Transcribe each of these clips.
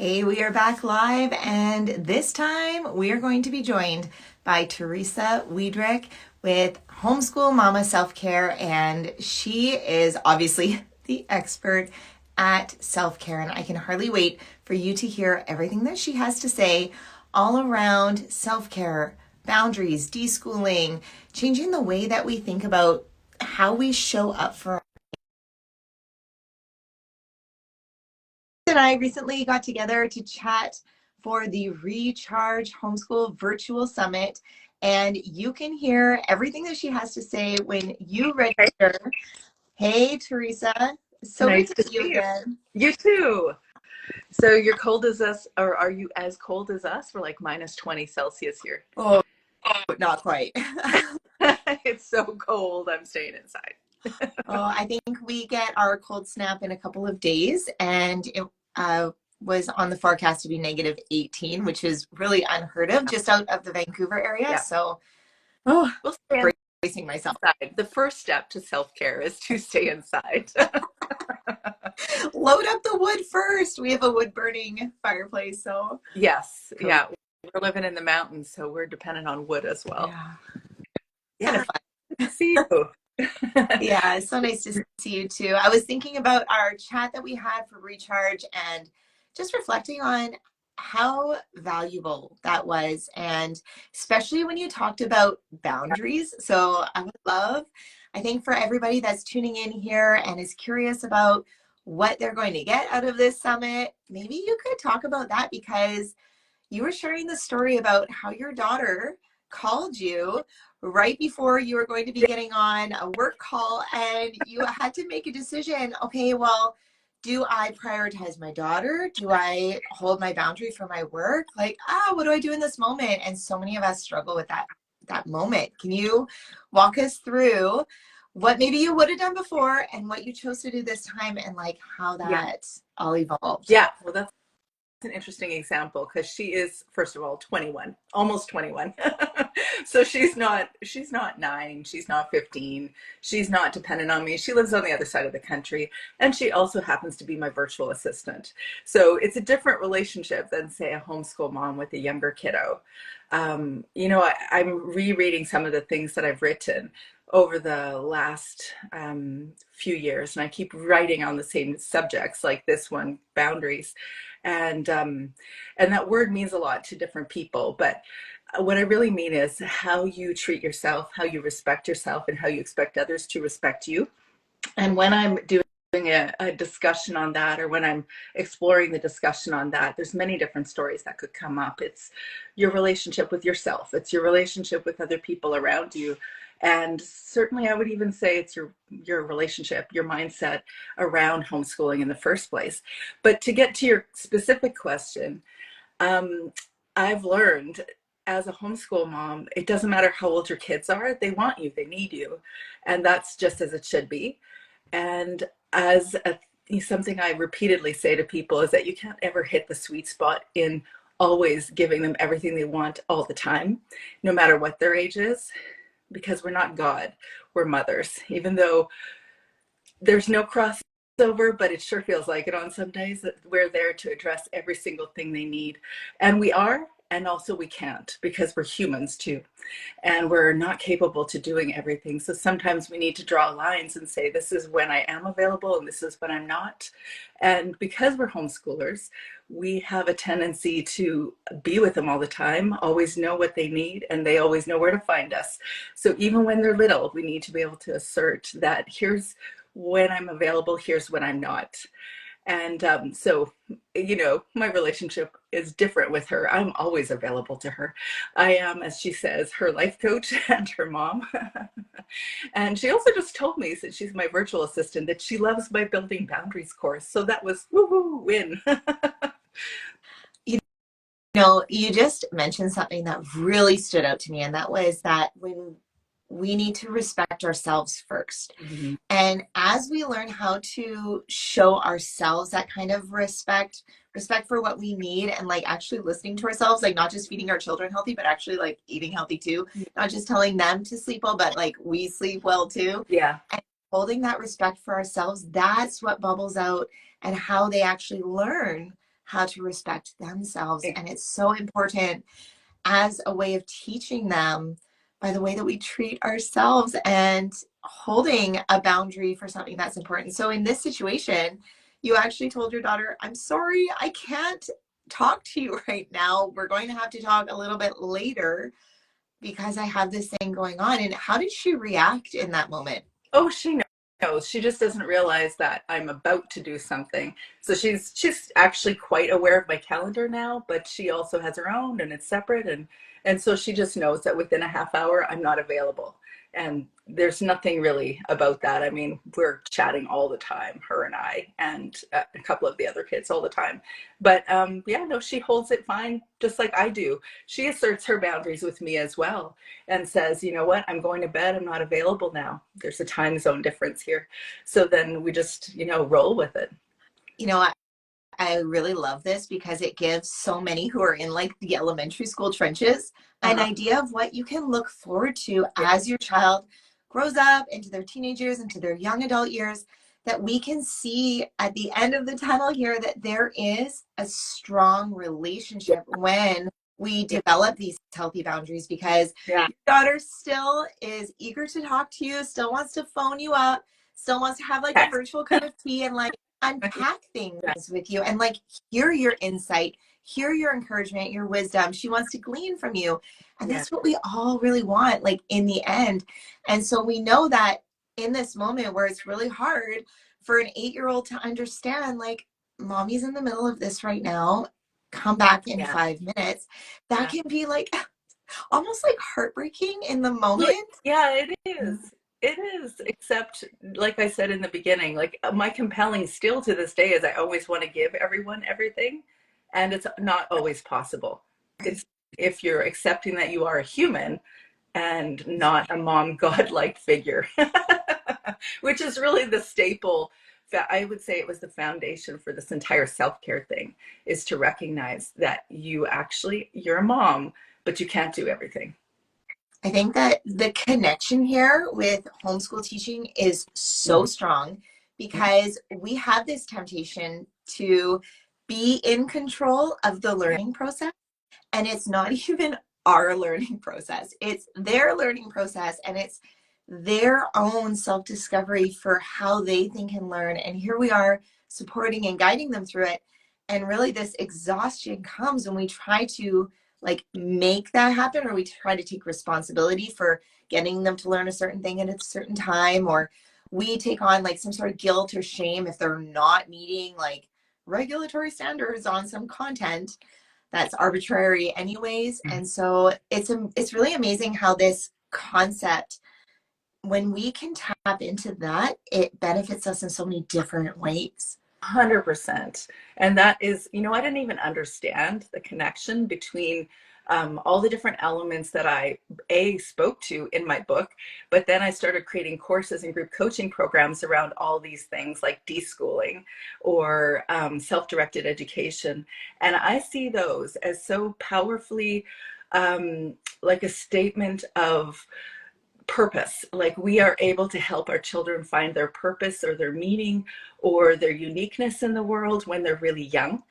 Hey, we are back live, and this time we are going to be joined by Teresa Wiedrich with Homeschool Mama Self Care, and she is obviously the expert at self care. And I can hardly wait for you to hear everything that she has to say all around self care, boundaries, deschooling, changing the way that we think about how we show up for. And I recently got together to chat for the Recharge Homeschool Virtual Summit. And you can hear everything that she has to say when you Hey, register. Hey, Teresa. So great nice to to see you see you. again. You too. So you're cold as us, or are you as cold as us? We're like minus 20 Celsius here. Oh, not quite. It's so cold. I'm staying inside. Oh, I think we get our cold snap in a couple of days, and it uh, was on the forecast to be negative 18, which is really unheard of just out of the Vancouver area. Yeah, So, oh, we'll stay bracing myself. inside. The first step to self-care is to stay inside. Load up the wood first. We have a wood burning fireplace, so Yes, cozy. yeah. We're living in the mountains, so we're dependent on wood as well. Yeah, kind Yeah, of fun. good to see you. Yeah, it's so nice to see you too. I was thinking about our chat that we had for Recharge and just reflecting on how valuable that was, and especially when you talked about boundaries. So I would love, I think, for everybody that's tuning in here and is curious about what they're going to get out of this summit, maybe you could talk about that because you were sharing the story about how your daughter called you right before you were going to be getting on a work call, and you had to make a decision. Okay, well, do I prioritize my daughter? Do I hold my boundary for my work? Like, what do I do in this moment? And so many of us struggle with that moment. Can you walk us through what maybe you would have done before and what you chose to do this time, and like how Yeah, that all evolved? yeah. Well, that's an interesting example because she is, first of all, 21, almost 21. So she's not 9, she's not 15, she's not dependent on me. She lives on the other side of the country, and she also happens to be my virtual assistant. So it's a different relationship than, say, a homeschool mom with a younger kiddo. I'm rereading some of the things that I've written over the last few years, and I keep writing on the same subjects like this one, boundaries. And that word means a lot to different people, but what I really mean is how you treat yourself, how you respect yourself, and how you expect others to respect you. And when I'm doing a discussion on that, or when I'm exploring the discussion on that, there's many different stories that could come up. It's your relationship with yourself, it's your relationship with other people around you, and certainly I would even say it's your relationship, your mindset around homeschooling in the first place. But to get to your specific question, um, I've learned as a homeschool mom, it doesn't matter how old your kids are, they want you, they need you, and that's just as it should be. And as a, something I repeatedly say to people is that you can't ever hit the sweet spot in always giving them everything they want all the time, no matter what their age is, because we're not God, we're mothers. Even though there's no crossover, but it sure feels like it on some days, that we're there to address every single thing they need. And we are, and also we can't, because we're humans too, and we're not capable to doing everything. So sometimes we need to draw lines and say, this is when I am available and this is when I'm not. And because we're homeschoolers, we have a tendency to be with them all the time, always know what they need, and they always know where to find us. So even when they're little, we need to be able to assert that here's when I'm available, here's when I'm not. And my relationship is different with her. I'm always available to her. I am, as she says, her life coach and her mom. And she also just told me, since she's my virtual assistant, that she loves my Building Boundaries course. So that was woo-hoo, win. You know, you just mentioned something that really stood out to me, and that was that when we need to respect ourselves first. Mhm. And as we learn how to show ourselves that kind of respect for what we need, and like actually listening to ourselves, like not just feeding our children healthy, but actually like eating healthy too, not just telling them to sleep well, but like we sleep well too. Yeah. And holding that respect for ourselves, that's what bubbles out, and how they actually learn how to respect themselves. And it's so important as a way of teaching them by the way that we treat ourselves and holding a boundary for something that's important. So in this situation, you actually told your daughter, I'm sorry, I can't talk to you right now. We're going to have to talk a little bit later because I have this thing going on. And how did she react in that moment? Oh, she knows. She just doesn't realize that I'm about to do something. So she's actually quite aware of my calendar now, but she also has her own and it's separate, and so she just knows that within a half hour I'm not available. And there's nothing really about that. I mean, we're chatting all the time, her and I, and a couple of the other kids all the time. But yeah, no, she holds it fine, just like I do. She asserts her boundaries with me as well and says, you know what, I'm going to bed. I'm not available now. There's a time zone difference here. So then we just, roll with it. You know, I really love this because it gives so many who are in like the elementary school trenches an Uh-huh. idea of what you can look forward to Yeah. as your child grows up into their teenage years, into their young adult years, that we can see at the end of the tunnel here that there is a strong relationship when we Yeah. develop these healthy boundaries, because Yeah. your daughter still is eager to talk to you, still wants to phone you up, still wants to have like a Text. virtual cup of tea and like unpack things with you and like hear your insight, hear your encouragement, your wisdom. She wants to glean from you. And Yeah. that's what we all really want, like in the end. And so we know that in this moment where it's really hard for an 8-year-old to understand, like, mommy's in the middle of this right now, come back in Yeah. 5 minutes, that Yeah. can be like almost like heartbreaking in the Well, moment. yeah, it is. It is, except like I said in the beginning, like my compelling still to this day is I always want to give everyone everything, and it's not always possible. Right. It's if you're accepting that you are a human and not a mom godlike figure, which is really the staple. I would say it was the foundation for this entire self-care thing, is to recognize that you're a mom, but you can't do everything. I think that the connection here with homeschool teaching is so strong because we have this temptation to be in control of the Yeah. learning process. And it's not even our learning process, it's their learning process. And it's their own self discovery for how they think and learn. And here we are supporting and guiding them through it. And really, this exhaustion comes when we try to like make that happen, or we try to take responsibility for getting them to learn a certain thing at a certain time, or we take on like some sort of guilt or shame if they're not meeting like regulatory standards on some content that's arbitrary anyways. And so it's really amazing how this concept, when we can tap into that, it benefits us in so many different ways. 100%. And that is, I didn't even understand the connection between all the different elements that I spoke to in my book, but then I started creating courses and group coaching programs around all these things like deschooling or self-directed education. And I see those as so powerfully like a statement of purpose. Like we are able to help our children find their purpose or their meaning or their uniqueness in the world when they're really young.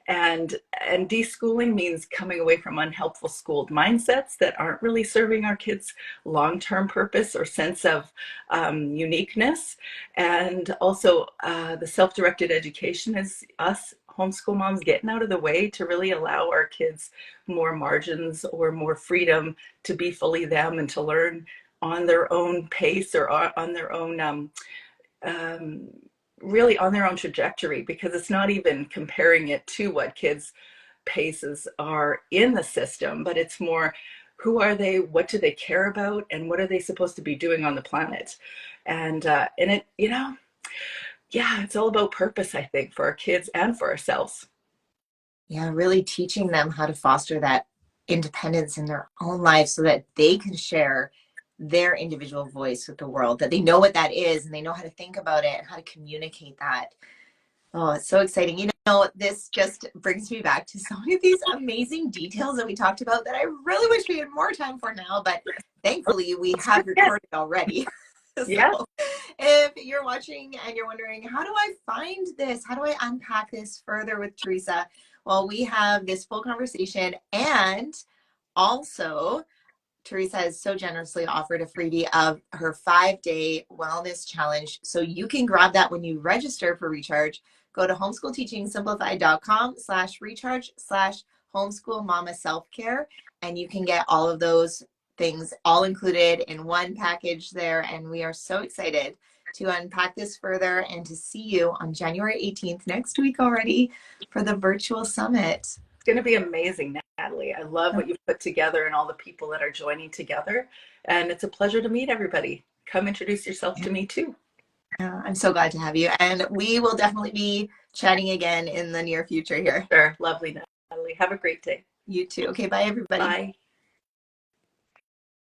And deschooling means coming away from unhelpful schooled mindsets that aren't really serving our kids' long-term purpose or sense of uniqueness. And also the self-directed education is us homeschool moms getting out of the way to really allow our kids more margins or more freedom to be fully them and to learn on their own pace or on their own um, really on their own trajectory, because it's not even comparing it to what kids paces are in the system, but it's more who are they, what do they care about, and what are they supposed to be doing on the planet. And it, yeah, it's all about purpose, I think, for our kids and for ourselves. Yeah, really teaching them how to foster that independence in their own lives so that they can share their individual voice with the world, that they know what that is and they know how to think about it and how to communicate that. Oh, it's so exciting. This just brings me back to so many of these amazing details that we talked about that I really wish we had more time for now, but thankfully we have Yeah. recorded already. Yeah. So If you're watching and you're wondering, how do I find this? How do I unpack this further with Teresa? Well, we have this full conversation, and also Teresa has so generously offered a freebie of her 5-day wellness challenge. So you can grab that when you register for Recharge. Go to homeschoolteachingsimplified.com/recharge/homeschool mama self-care, and you can get all of those things all included in one package there. And we are so excited to unpack this further and to see you on January 18th, next week already, for the virtual summit. It's going to be amazing, Natalie. I love what you've put together and all the people that are joining together. And it's a pleasure to meet everybody. Come introduce yourself to me too. Yeah, I'm so glad to have you. And we will definitely be chatting again in the near future here. Sure. Lovely, Natalie. Have a great day. You too. Okay, bye everybody. Bye.